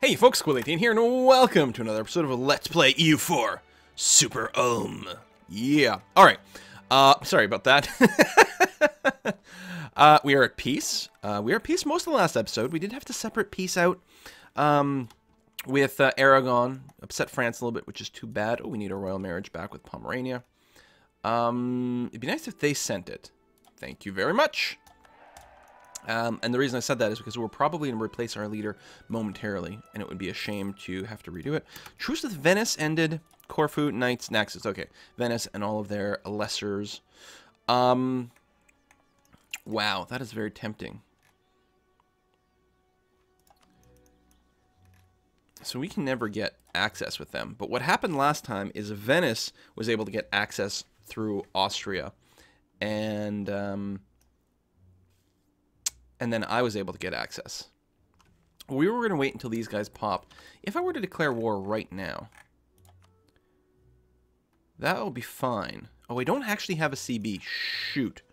Hey folks, Squill18 here, and welcome to another episode of Let's Play EU4 Super ULM. Yeah. Alright. Sorry about that. We are at peace. We are at peace most of the last episode. We did have to separate peace out with Aragon. Upset France a little bit, which is too bad. Oh, we need a royal marriage back with Pomerania. It'd be nice if they sent it. Thank you very much. And the reason I said that is because we're probably going to replace our leader momentarily, and it would be a shame to have to redo it. Truce with Venice ended. Corfu, Knights, Naxos. Okay, Venice and all of their lessers. Wow, that is very tempting. So we can never get access with them. But what happened last time is Venice was able to get access through Austria. And then I was able to get access. We were going to wait until these guys pop. If I were to declare war right now, that will be fine. Oh, I don't actually have a CB. Shoot.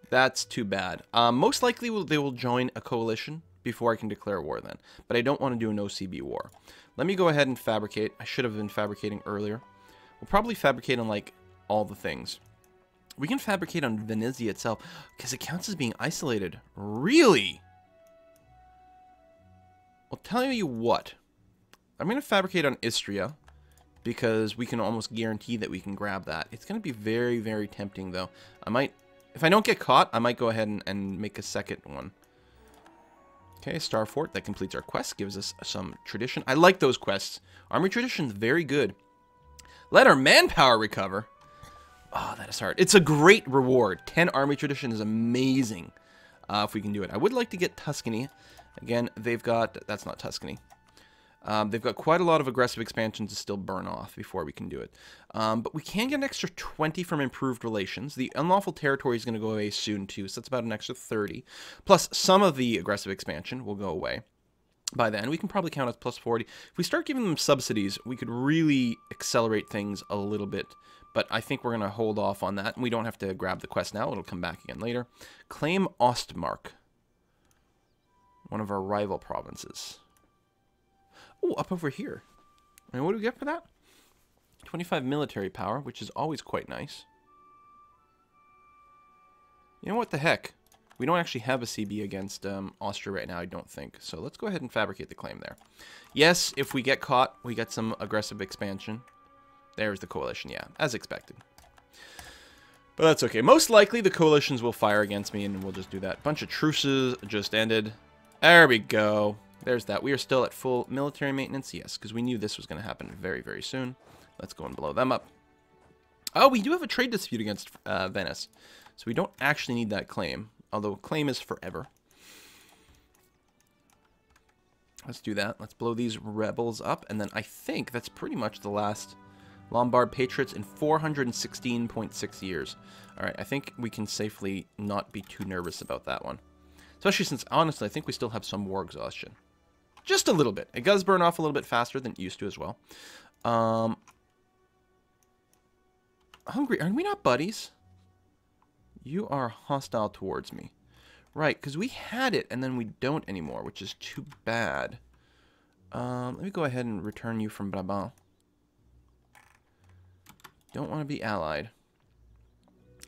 That's too bad. Most likely they will join a coalition before I can declare war then. But I don't want to do a no CB war. Let me go ahead and fabricate. I should have been fabricating earlier. We'll probably fabricate on, like, all the things. We can fabricate on Venezia itself, because it counts as being isolated. Really? I'll tell you what. I'm going to fabricate on Istria, because we can almost guarantee that we can grab that. It's going to be very, very tempting, though. I might, if I don't get caught, I might go ahead and make a second one. Okay, Star Fort, that completes our quest, gives us some tradition. I like those quests. Army tradition, very good. Let our manpower recover. Oh, that is hard. It's a great reward. 10 army tradition is amazing if we can do it. I would like to get Tuscany. Again, they've got... That's not Tuscany. They've got quite a lot of aggressive expansions to still burn off before we can do it. But we can get an extra 20 from improved relations. The unlawful territory is going to go away soon, too, so that's about an extra 30. Plus, some of the aggressive expansion will go away. By then, we can probably count as plus 40. If we start giving them subsidies, we could really accelerate things a little bit. But I think we're going to hold off on that. And we don't have to grab the quest now. It'll come back again later. Claim Ostmark. One of our rival provinces. Oh, up over here. And what do we get for that? 25 military power, which is always quite nice. You know what the heck? We don't actually have a CB against Austria right now, I don't think. So let's go ahead and fabricate the claim there. Yes, if we get caught, we get some aggressive expansion. There's the coalition, yeah, as expected. But that's okay. Most likely the coalitions will fire against me, and we'll just do that. Bunch of truces just ended. There we go. There's that. We are still at full military maintenance, yes, because we knew this was going to happen very, very soon. Let's go and blow them up. Oh, we do have a trade dispute against Venice, so we don't actually need that claim. Although claim is forever. Let's do that. Let's blow these rebels up. And then I think that's pretty much the last Lombard Patriots in 416.6 years. Alright, I think we can safely not be too nervous about that one. Especially since, honestly, I think we still have some war exhaustion. Just a little bit. It does burn off a little bit faster than it used to as well. Hungary, are we not buddies? You are hostile towards me. Right, because we had it, and then we don't anymore, which is too bad. Let me go ahead and return you from Brabant. Don't want to be allied.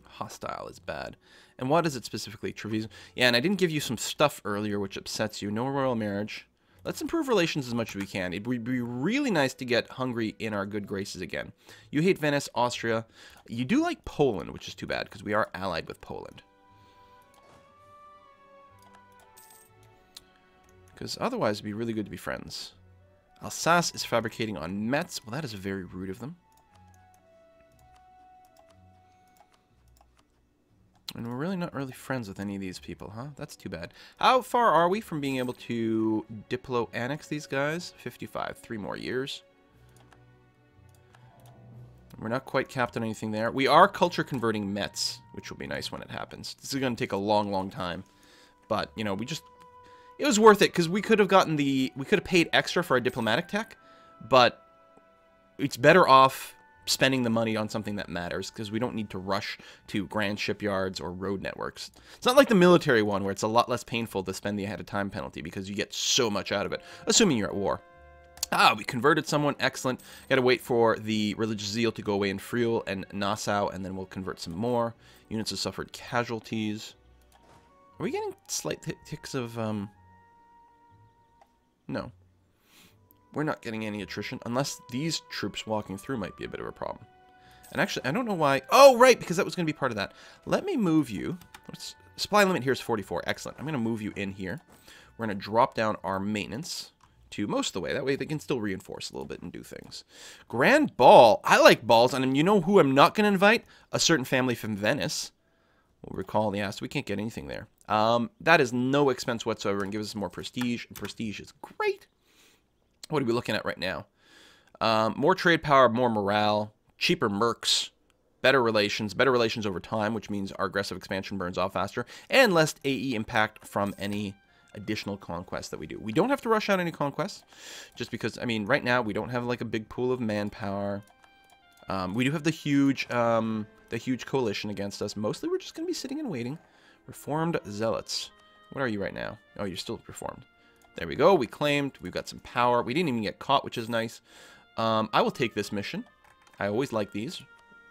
Hostile is bad. And what is it specifically? Treviso. Yeah, and I didn't give you some stuff earlier, which upsets you. No royal marriage. Let's improve relations as much as we can. It would be really nice to get Hungary in our good graces again. You hate Venice, Austria. You do like Poland, which is too bad, because we are allied with Poland. Because otherwise, it'd be really good to be friends. Alsace is fabricating on Metz. Well, that is very rude of them. And we're really not really friends with any of these people, huh? That's too bad. How far are we from being able to Diplo-annex these guys? 55. 3 more years. We're not quite capped on anything there. We are culture converting Metz, which will be nice when it happens. This is going to take a long, long time. But, you know, we just... It was worth it, because we could have gotten the... We could have paid extra for our diplomatic tech, but it's better off spending the money on something that matters, because we don't need to rush to grand shipyards or road networks. It's not like the military one where it's a lot less painful to spend the ahead of time penalty because you get so much out of it, assuming you're at war. Ah, we converted someone. Excellent. Got to wait for the religious zeal to go away in Friul and Nassau, and then we'll convert some more. Units have suffered casualties. Are we getting slight ticks of... No. We're not getting any attrition, unless these troops walking through might be a bit of a problem. And actually, I don't know why... Oh, right, because that was going to be part of that. Let me move you. Supply limit here is 44. Excellent. I'm going to move you in here. We're going to drop down our maintenance to most of the way. That way they can still reinforce a little bit and do things. Grand Ball. I like balls. And you know who I'm not going to invite? A certain family from Venice. We'll recall the ass. We can't get anything there. That is no expense whatsoever and gives us more prestige. And prestige is great. What are we looking at right now? More trade power, more morale, cheaper mercs, better relations over time, which means our aggressive expansion burns off faster, and less AE impact from any additional conquests that we do. We don't have to rush out any conquests, just because, I mean, right now we don't have like a big pool of manpower. We do have the huge coalition against us. Mostly we're just going to be sitting and waiting. Reformed Zealots. What are you right now? Oh, you're still reformed. There we go. We claimed. We've got some power. We didn't even get caught, which is nice. I will take this mission. I always like these.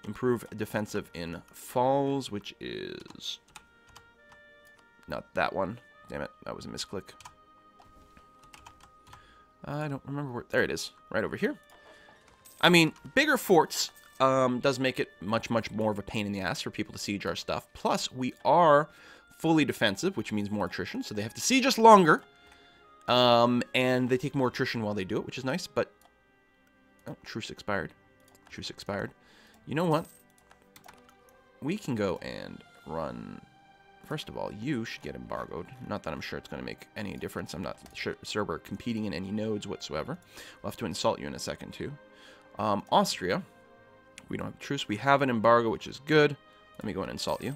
Improve defensive in falls, which is not that one. Damn it, that was a misclick. I don't remember where... There it is, right over here. I mean, bigger forts does make it much more of a pain in the ass for people to siege our stuff. Plus, we are fully defensive, which means more attrition, so they have to siege us longer. And they take more attrition while they do it, which is nice, but... Oh, truce expired. Truce expired. You know what? We can go and run... First of all, you should get embargoed. Not that I'm sure it's going to make any difference. I'm not sure we're competing in any nodes whatsoever. We'll have to insult you in a second, too. Austria. We don't have a truce. We have an embargo, which is good. Let me go and insult you.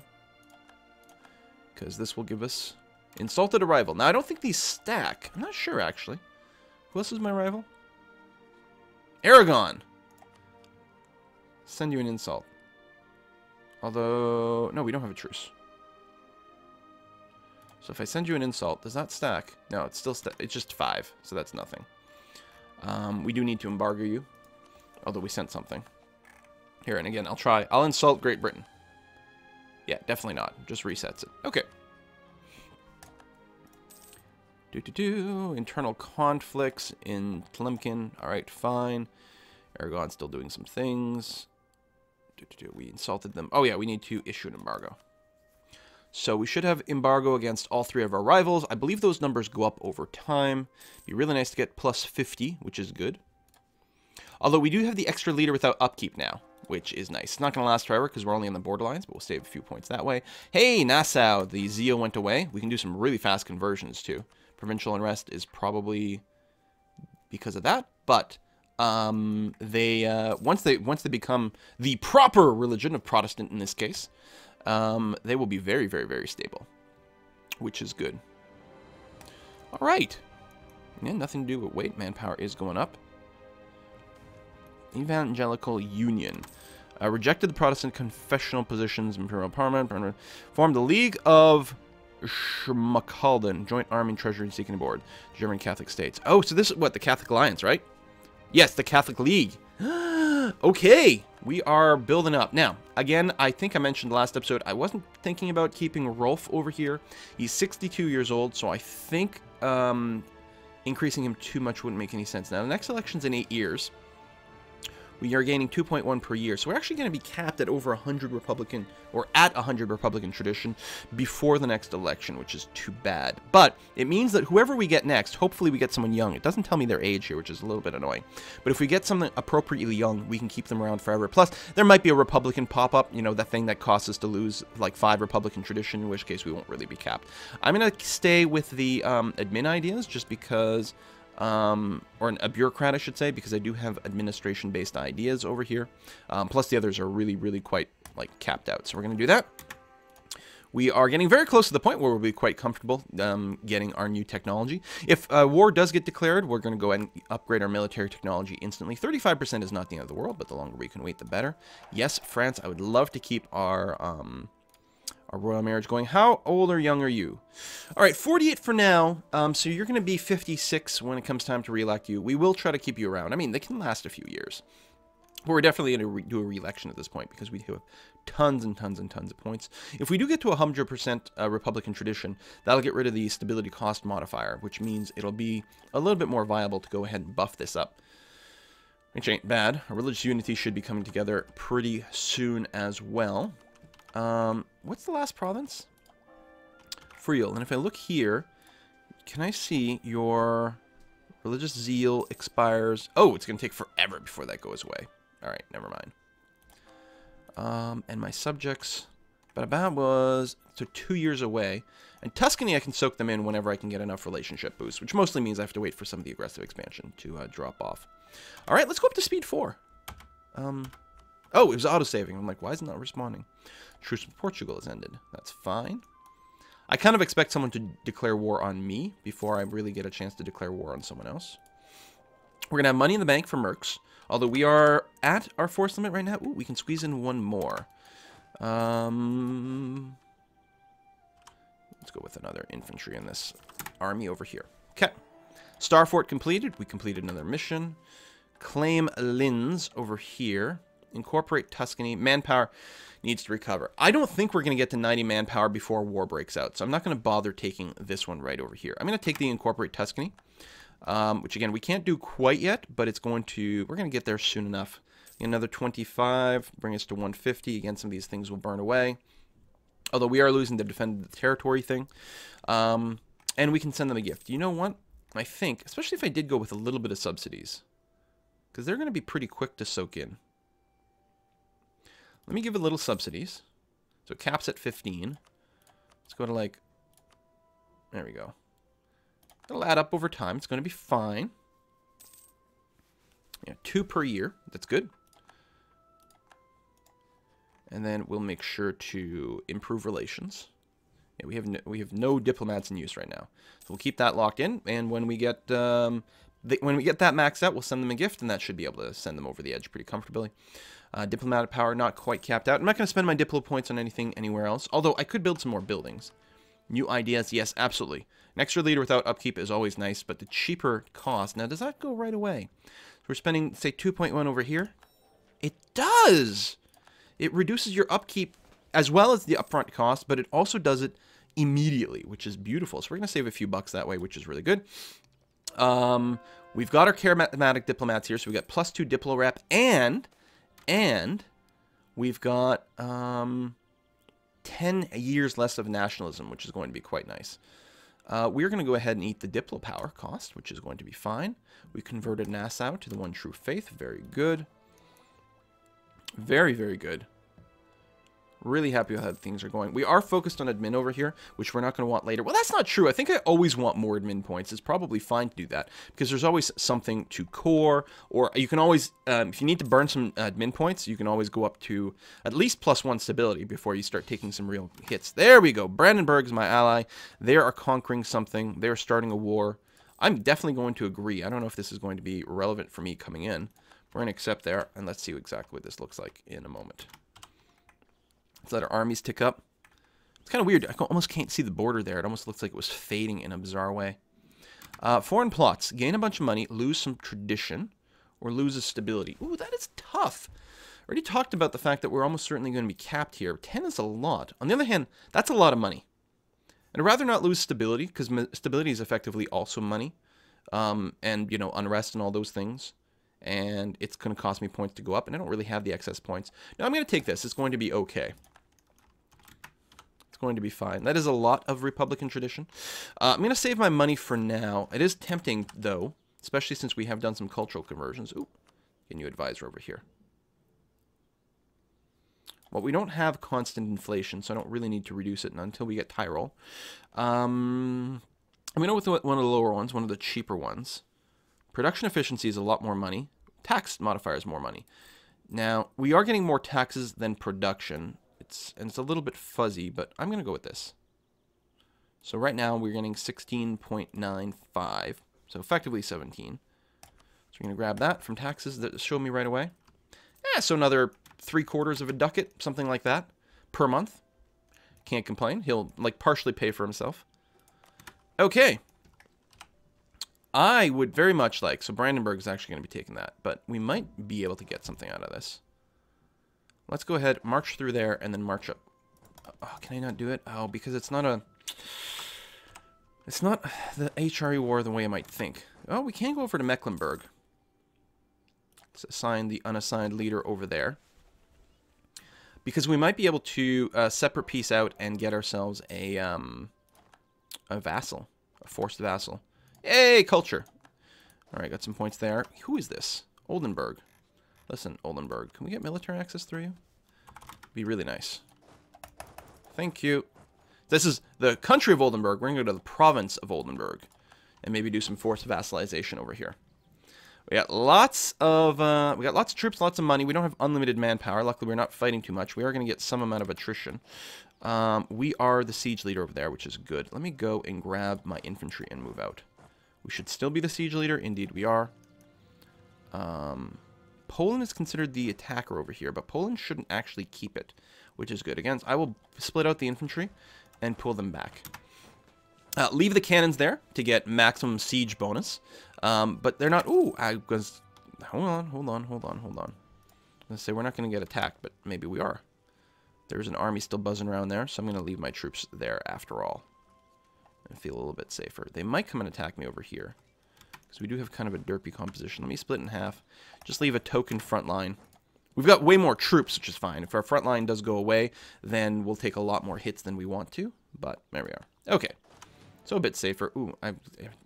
Because this will give us insulted arrival. Now, I don't think these stack. I'm not sure, actually. Who else is my rival? Aragon. Send you an insult. Although... No, we don't have a truce. So if I send you an insult, does that stack? No, it's still it's just 5, so that's nothing. We do need to embargo you, although we sent something. Here, and again, I'll insult Great Britain. Yeah, definitely not. Just resets it. Okay. Internal conflicts in Tlemcen. Alright, fine. Aragon's still doing some things. We insulted them. Oh yeah, we need to issue an embargo. So we should have embargo against all 3 of our rivals. I believe those numbers go up over time. Be really nice to get plus 50, which is good. Although we do have the extra leader without upkeep now, which is nice. It's not going to last forever because we're only on the borderlines, but we'll save a few points that way. Hey, Nassau, the zeal went away. We can do some really fast conversions too. Provincial unrest is probably because of that, but once they become the proper religion of Protestant in this case, they will be very, very stable, which is good. All right. Yeah, nothing to do with weight. Manpower is going up. Evangelical Union. Rejected the Protestant confessional positions, Imperial Parliament, formed the League of Schmalkalden, Joint Army and Treasury seeking aboard German Catholic States. Oh, so this is what, the Catholic Alliance, right? Yes, the Catholic League. Okay, we are building up. Now, again, I think I mentioned last episode, I wasn't thinking about keeping Rolf over here. He's 62 years old, so I think increasing him too much wouldn't make any sense. Now, the next election's in 8 years. We are gaining 2.1 per year, so we're actually going to be capped at over 100 Republican, or at 100 Republican tradition before the next election, which is too bad. But it means that whoever we get next, hopefully we get someone young. It doesn't tell me their age here, which is a little bit annoying. But if we get something appropriately young, we can keep them around forever. Plus, there might be a Republican pop-up, you know, that thing that costs us to lose like 5 Republican tradition, in which case we won't really be capped. I'm going to stay with the admin ideas, just because... or a bureaucrat, I should say, because I do have administration-based ideas over here. Plus, the others are really quite, like, capped out. So we're going to do that. We are getting very close to the point where we'll be quite comfortable getting our new technology. If war does get declared, we're going to go ahead and upgrade our military technology instantly. 35% is not the end of the world, but the longer we can wait, the better. Yes, France, I would love to keep our royal marriage going. How old or young are you? All right, 48 for now. So you're going to be 56 when it comes time to re-elect you. We will try to keep you around. I mean, they can last a few years. But we're definitely going to do a re-election at this point because we do have tons and tons and tons of points. If we do get to 100% Republican tradition, that'll get rid of the stability cost modifier, which means it'll be a little bit more viable to go ahead and buff this up. Which ain't bad. Our religious unity should be coming together pretty soon as well. What's the last province? Friel. And if I look here, can I see your religious zeal expires? Oh, it's going to take forever before that goes away. All right, never mind. And my subjects, Badaban was so 2 years away. And Tuscany, I can soak them in whenever I can get enough relationship boost, which mostly means I have to wait for some of the aggressive expansion to drop off. All right, let's go up to speed 4. Oh, it was auto-saving. I'm like, why is it not responding? Truce with Portugal has ended. That's fine. I kind of expect someone to declare war on me before I really get a chance to declare war on someone else. We're going to have money in the bank for mercs. Although we are at our force limit right now. Ooh, we can squeeze in one more. Let's go with another infantry in this army over here. Okay. Star Fort completed. We completed another mission. Claim Linz over here. Incorporate Tuscany. Manpower needs to recover. I don't think we're going to get to 90 manpower before war breaks out. So I'm not going to bother taking this one right over here. I'm going to take the Incorporate Tuscany. Which again, we can't do quite yet, but it's going to, we're going to get there soon enough. Another 25, bring us to 150. Again, some of these things will burn away. Although we are losing the defend the territory thing. And we can send them a gift. You know what? I think, especially if I did go with a little bit of subsidies, because they're going to be pretty quick to soak in. Let me give it little subsidies. So it caps at 15. Let's go to like, there we go. It'll add up over time. It's going to be fine. Yeah, 2 per year. That's good. And then we'll make sure to improve relations. Yeah, we have no diplomats in use right now, so we'll keep that locked in. And when we get that maxed out, we'll send them a gift, and that should be able to send them over the edge pretty comfortably. Diplomatic power not quite capped out. I'm not going to spend my diplo points on anything anywhere else. Although I could build some more buildings. New ideas, yes, absolutely. An extra leader without upkeep is always nice, but the cheaper cost. Now, does that go right away? So we're spending, say, 2.1 over here. It does! It reduces your upkeep as well as the upfront cost, but it also does it immediately, which is beautiful. So we're going to save a few bucks that way, which is really good. We've got our charismatic diplomats here, so we've got +2 diplo rep, and we've got 10 years less of nationalism, which is going to be quite nice. We're going to go ahead and eat the diplo power cost, which is going to be fine. We converted Nassau to the one true faith. Very good. Very, very good. Really happy with how things are going. We are focused on admin over here, which we're not going to want later. Well, that's not true. I think I always want more admin points. It's probably fine to do that because there's always something to core, or you can always, if you need to burn some admin points, you can always go up to at least +1 stability before you start taking some real hits. There we go. Brandenburg is my ally. They are conquering something. They're starting a war. I'm definitely going to agree. I don't know if this is going to be relevant for me coming in. We're going to accept there, and let's see exactly what this looks like in a moment. Let's let our armies tick up. It's kind of weird. I almost can't see the border there. It almost looks like it was fading in a bizarre way. Foreign plots. Gain a bunch of money, lose some tradition, or loses stability. Ooh, that is tough. I already talked about the fact that we're almost certainly going to be capped here. 10 is a lot. On the other hand, that's a lot of money. And I'd rather not lose stability, because stability is effectively also money. And, you know, unrest and all those things. And it's going to cost me points to go up, and I don't really have the excess points. Now, I'm going to take this. It's going to be okay. Going to be fine. That is a lot of Republican tradition. I'm going to save my money for now. It is tempting, though, especially since we have done some cultural conversions. Ooh, get a new advisor over here. Well, we don't have constant inflation, so I don't really need to reduce it until we get Tyrol. I'm going to go with one of the lower ones, one of the cheaper ones. Production efficiency is a lot more money. Tax modifier is more money. Now, we are getting more taxes than production. units, and it's a little bit fuzzy, but I'm going to go with this. So right now we're getting 16.95, so effectively 17. So we're going to grab that from taxes that show me right away. Yeah, so another 3/4 of a ducat, something like that, per month. Can't complain. He'll, like, partially pay for himself. Okay. I would very much like, so Brandenburg is actually going to be taking that, but we might be able to get something out of this. Let's go ahead, march through there, and then march up. Oh, can I not do it? Oh, because it's not a... It's not the HRE war the way I might think. Oh, we can go over to Mecklenburg. Let's assign the unassigned leader over there. Because we might be able to separate peace out and get ourselves a vassal. A forced vassal. Yay, culture. Alright, got some points there. Who is this? Oldenburg. Listen, Oldenburg, can we get military access through you? Be really nice. Thank you. This is the country of Oldenburg. We're going to go to the province of Oldenburg and maybe do some forced vassalization over here. We got lots of troops, lots of money. We don't have unlimited manpower. Luckily, we're not fighting too much. We are going to get some amount of attrition. We are the siege leader over there, which is good. Let me go and grab my infantry and move out. We should still be the siege leader. Indeed, we are. Poland is considered the attacker over here, but Poland shouldn't actually keep it, which is good. Again, I will split out the infantry and pull them back. Leave the cannons there to get maximum siege bonus, but they're not... Ooh, I was... Hold on. I was going to say we're not going to get attacked, but maybe we are. There's an army still buzzing around there, so I'm going to leave my troops there after all and feel a little bit safer. They might come and attack me over here because we do have kind of a derpy composition. Let me split in half. Just leave a token front line. We've got way more troops, which is fine. If our front line does go away, then we'll take a lot more hits than we want to, but there we are. Okay. So a bit safer. Ooh,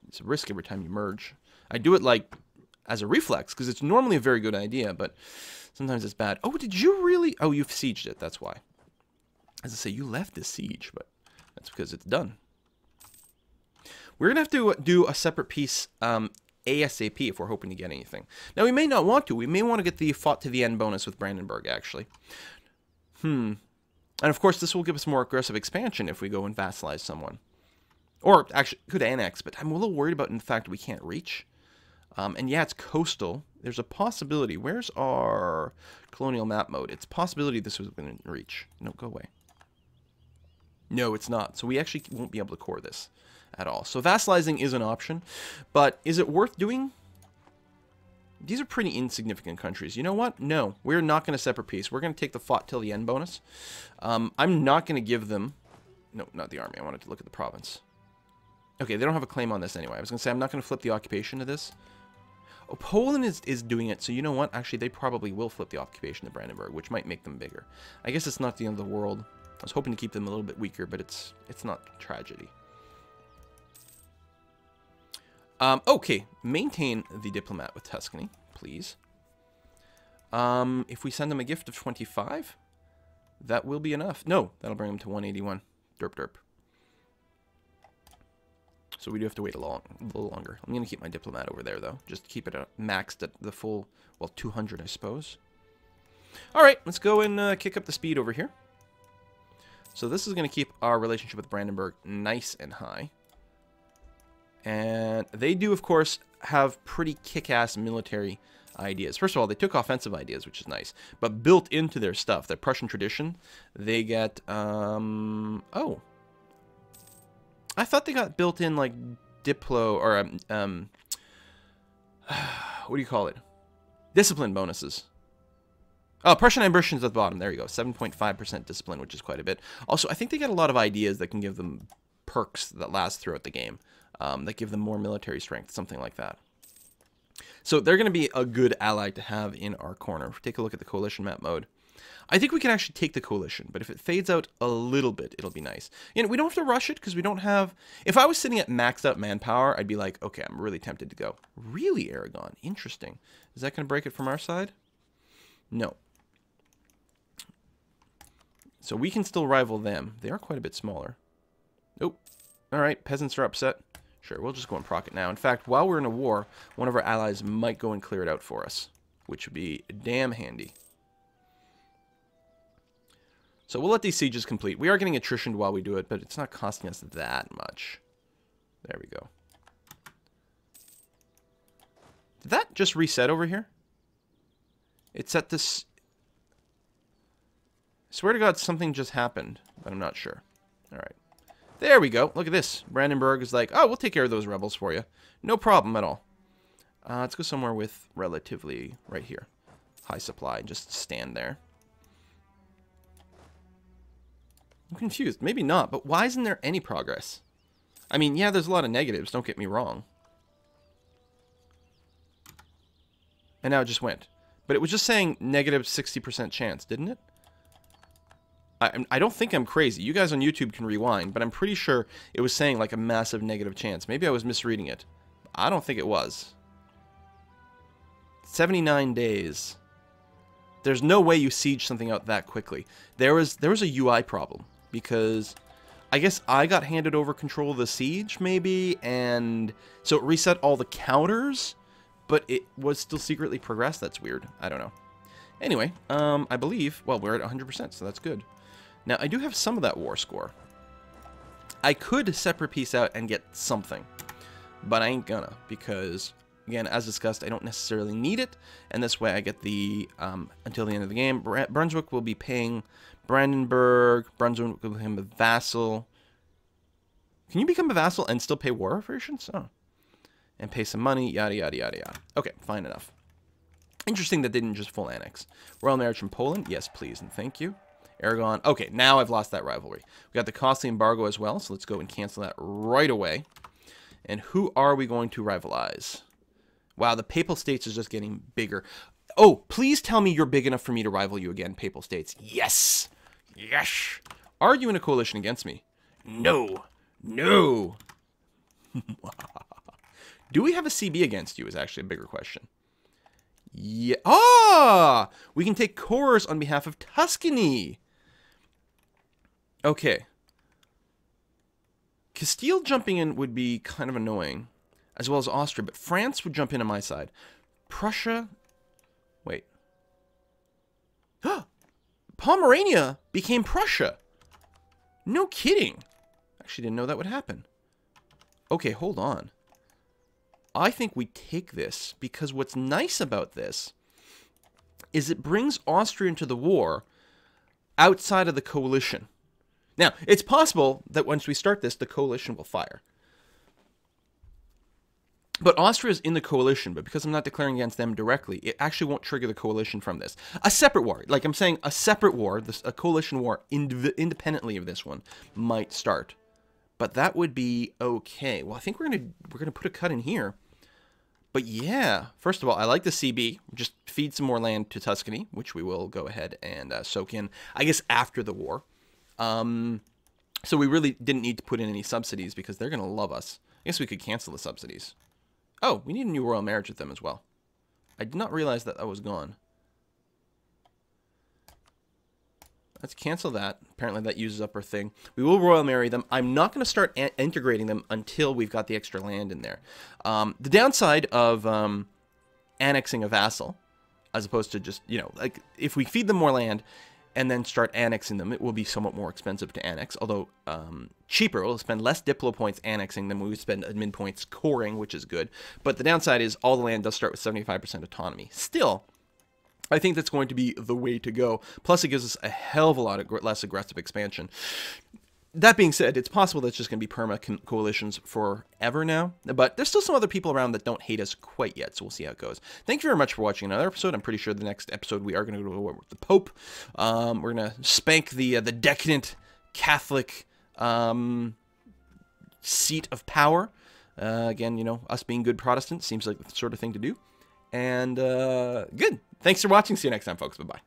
it's a risk every time you merge. I do it like as a reflex because it's normally a very good idea, but sometimes it's bad. Oh, did you really? Oh, you've sieged it. That's why. As I say, you left this siege, but that's because it's done. We're going to have to do a separate piece ASAP if we're hoping to get anything. Now, we may not want to. We may want to get the fought to the end bonus with Brandenburg, actually. And, of course, this will give us more aggressive expansion if we go and vassalize someone. Or, actually, could annex, but I'm a little worried about the fact that we can't reach. And, yeah, it's coastal. There's a possibility. Where's our colonial map mode? It's a possibility this was going to reach. No, go away. No, it's not. So we actually won't be able to core this at all. So vassalizing is an option, but is it worth doing? These are pretty insignificant countries. You know what? No, we're not going to separate peace. We're going to take the fought till the end bonus. I'm not going to give them... No, not the army. I wanted to look at the province. Okay, they don't have a claim on this anyway. I was going to say I'm not going to flip the occupation to this. Oh, Poland is doing it, so you know what? Actually, they probably will flip the occupation to Brandenburg, which might make them bigger. I guess it's not the end of the world. I was hoping to keep them a little bit weaker, but it's not tragedy. Okay, maintain the diplomat with Tuscany, please. If we send them a gift of 25, that will be enough. No, that'll bring them to 181. Derp derp. So we do have to wait a little longer. I'm going to keep my diplomat over there, though. Just keep it maxed at the full, well, 200, I suppose. All right, let's go and kick up the speed over here. So this is going to keep our relationship with Brandenburg nice and high. And they do, of course, have pretty kick-ass military ideas. First of all, they took offensive ideas, which is nice. But built into their stuff, their Prussian tradition, they get... Oh. I thought they got built in, like, Diplo... Or, what do you call it? Discipline bonuses. Oh, Prussian ambitions at the bottom. There you go. 7.5% discipline, which is quite a bit. Also, I think they get a lot of ideas that can give them perks that last throughout the game. That give them more military strength, something like that. So they're going to be a good ally to have in our corner. If we take a look at the coalition map mode, I think we can actually take the coalition, but if it fades out a little bit, it'll be nice. You know, we don't have to rush it because we don't have... If I was sitting at maxed out manpower, I'd be like, okay, I'm really tempted to go. Really, Aragon? Interesting. Is that going to break it from our side? No. So we can still rival them. They are quite a bit smaller. Nope. All right, peasants are upset. Sure, we'll just go and proc it now. In fact, while we're in a war, one of our allies might go and clear it out for us, which would be damn handy. So we'll let these sieges complete. We are getting attritioned while we do it, but it's not costing us that much. There we go. Did that just reset over here? It's at this... Swear to God, something just happened, but I'm not sure. All right. There we go. Look at this. Brandenburg is like, oh, we'll take care of those rebels for you. No problem at all. Let's go somewhere with relatively right here. High supply. Just stand there. I'm confused. Maybe not, but why isn't there any progress? I mean, yeah, there's a lot of negatives. Don't get me wrong. And now it just went. But it was just saying negative 60% chance, didn't it? I don't think I'm crazy. You guys on YouTube can rewind, but I'm pretty sure it was saying like a massive negative chance. Maybe I was misreading it. I don't think it was. 79 days. There's no way you siege something out that quickly. There was a UI problem because I guess I got handed over control of the siege maybe, and so it reset all the counters, but it was still secretly progressed. That's weird. I don't know. Anyway, I believe, well, we're at 100%, so that's good. Now, I do have some of that war score. I could separate piece out and get something, but I ain't gonna, because, again, as discussed, I don't necessarily need it, and this way I get the, until the end of the game. Brunswick will be paying Brandenburg. Brunswick will become a vassal. Can you become a vassal and still pay war reparations? Oh. And pay some money, yada, yada, yada, yada. Okay, fine enough. Interesting that they didn't just full annex. Royal marriage from Poland? Yes, please, and thank you. Aragon. Okay, now I've lost that rivalry. We got the costly embargo as well, so let's go and cancel that right away. And who are we going to rivalize? Wow, the Papal States is just getting bigger. Oh, please tell me you're big enough for me to rival you again, Papal States. Yes! Yes! Are you in a coalition against me? No! No! Do we have a CB against you is actually a bigger question. Yeah. Ah! We can take cores on behalf of Tuscany. Okay. Castile jumping in would be kind of annoying, as well as Austria, but France would jump in on my side. Prussia... Wait. Pomerania became Prussia. No kidding. Actually didn't know that would happen. Okay, hold on. I think we take this, because what's nice about this is it brings Austria into the war outside of the coalition. Now, it's possible that once we start this, the coalition will fire. But Austria's in the coalition, but because I'm not declaring against them directly, it actually won't trigger the coalition from this. A separate war, like I'm saying, a separate war, a coalition war independently of this one might start. But that would be okay. Well, I think we're gonna put a cut in here. But yeah, first of all, I like the CB. Just feed some more land to Tuscany, which we will go ahead and soak in, I guess, after the war. So we really didn't need to put in any subsidies because they're going to love us. I guess we could cancel the subsidies. Oh, we need a new royal marriage with them as well. I did not realize that that was gone. Let's cancel that. Apparently that uses up our thing. We will royal marry them. I'm not going to start integrating them until we've got the extra land in there. The downside of annexing a vassal, as opposed to just, you know, like if we feed them more land and then start annexing them, it will be somewhat more expensive to annex, although cheaper. We'll spend less diplo points annexing them. We would spend admin points coring, which is good. But the downside is all the land does start with 75% autonomy. Still, I think that's going to be the way to go. Plus, it gives us a hell of a lot of less aggressive expansion. That being said, it's possible that's just going to be perma coalitions forever now. But there's still some other people around that don't hate us quite yet, so we'll see how it goes. Thank you very much for watching another episode. I'm pretty sure the next episode we are going to go to war with the Pope. We're going to spank the decadent Catholic seat of power. Again, you know, us being good Protestants seems like the sort of thing to do. And good. Thanks for watching. See you next time, folks. Bye-bye.